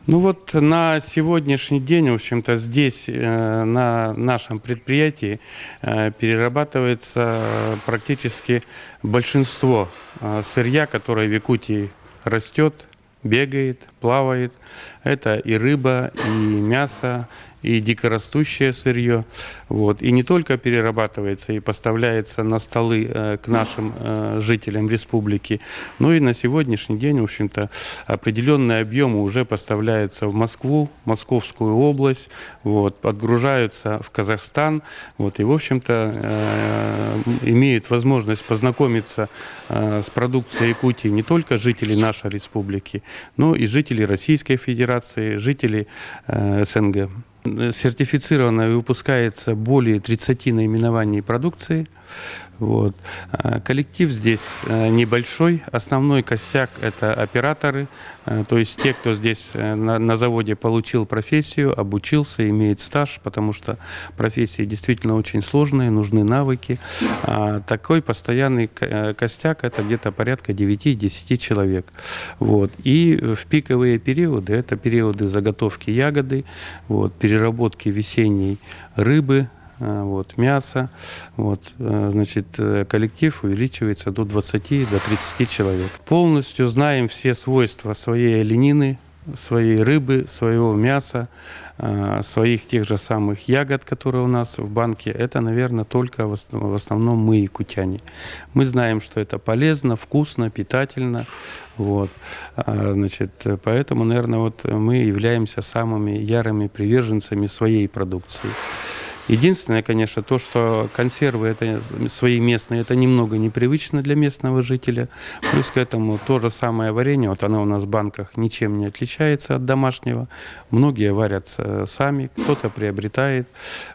Ну вот на сегодняшний день, в общем-то, здесь, на нашем предприятии, перерабатывается практически большинство сырья, которое в Якутии растет, бегает, плавает. Это и рыба, и мясо, и дикорастущее сырье. Вот. И не только перерабатывается и поставляется на столы к нашим жителям республики, но и на сегодняшний день, в общем-то, определенные объемы уже поставляются в Москву, Московскую область, вот, отгружаются в Казахстан, вот, и, в общем-то, имеют возможность познакомиться с продукцией Якутии не только жители нашей республики, но и жители Российской Федерации, жители СНГ. Сертифицировано и выпускается более 30 наименований продукции. Вот. Коллектив здесь небольшой. Основной костяк – это операторы, то есть те, кто здесь на заводе получил профессию, обучился, имеет стаж, потому что профессии действительно очень сложные, нужны навыки. Такой постоянный костяк – это где-то порядка 9-10 человек. Вот. И в пиковые периоды – это периоды заготовки ягоды, вот, переработки весенней рыбы, вот, мясо. Вот, значит, коллектив увеличивается до 20-30 человек. Полностью знаем все свойства своей оленины, своей рыбы, своего мяса, своих тех же самых ягод, которые у нас в банке. Это, наверное, только в основном мы, якутяне. Мы знаем, что это полезно, вкусно, питательно. Вот. Значит, поэтому, наверное, вот мы являемся самыми ярыми приверженцами своей продукции. Единственное, конечно, то, что консервы это свои местные, это немного непривычно для местного жителя. Плюс к этому то же самое варенье, вот оно у нас в банках ничем не отличается от домашнего. Многие варят сами, кто-то приобретает.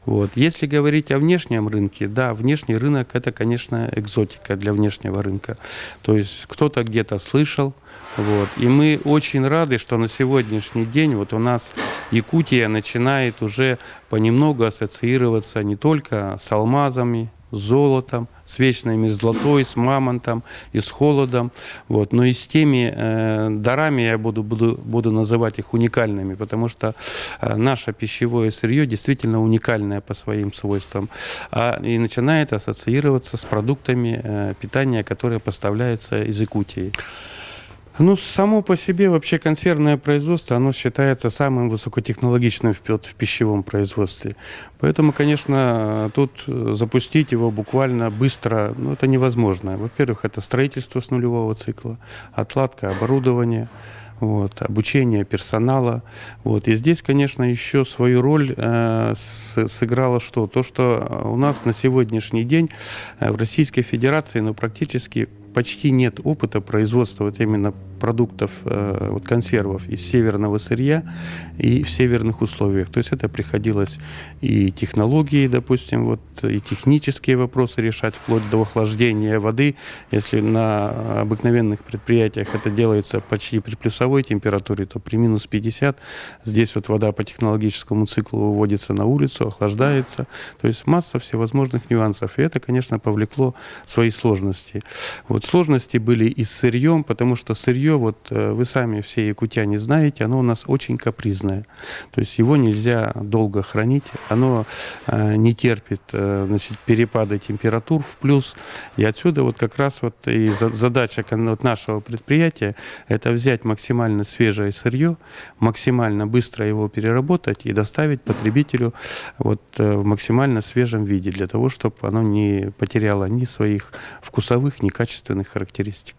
Вот. Если говорить о внешнем рынке, да, внешний рынок это, конечно, экзотика для внешнего рынка. То есть кто-то где-то слышал. Вот. И мы очень рады, что на сегодняшний день вот у нас Якутия начинает уже понемногу ассоциироваться не только с алмазами, с золотом, с вечной мерзлотой, с мамонтом и с холодом, вот, но и с теми дарами, я буду называть их уникальными, потому что наше пищевое сырье действительно уникальное по своим свойствам, и начинает ассоциироваться с продуктами питания, которые поставляются из Якутии. Ну, само по себе вообще консервное производство, оно считается самым высокотехнологичным в пищевом производстве. Поэтому, конечно, тут запустить его буквально быстро, ну, это невозможно. Во-первых, это строительство с нулевого цикла, отладка оборудования, вот, обучение персонала. Вот. И здесь, конечно, еще свою роль сыграло что? То, что у нас на сегодняшний день в Российской Федерации, ну, практически почти нет опыта производства вот именно продуктов, вот консервов из северного сырья и в северных условиях. То есть это приходилось и технологии, допустим, вот, и технические вопросы решать, вплоть до охлаждения воды. Если на обыкновенных предприятиях это делается почти при плюсовой температуре, то при минус 50 здесь вот вода по технологическому циклу выводится на улицу, охлаждается. То есть масса всевозможных нюансов. И это, конечно, повлекло свои сложности. Вот сложности были и с сырьем, потому что сырье, вот вы сами все якутяне знаете, оно у нас очень капризное. То есть его нельзя долго хранить, оно не терпит, значит, перепада температур в плюс. И отсюда вот как раз вот и задача вот нашего предприятия – это взять максимально свежее сырье, максимально быстро его переработать и доставить потребителю вот в максимально свежем виде, для того, чтобы оно не потеряло ни своих вкусовых, ни качественных характеристик.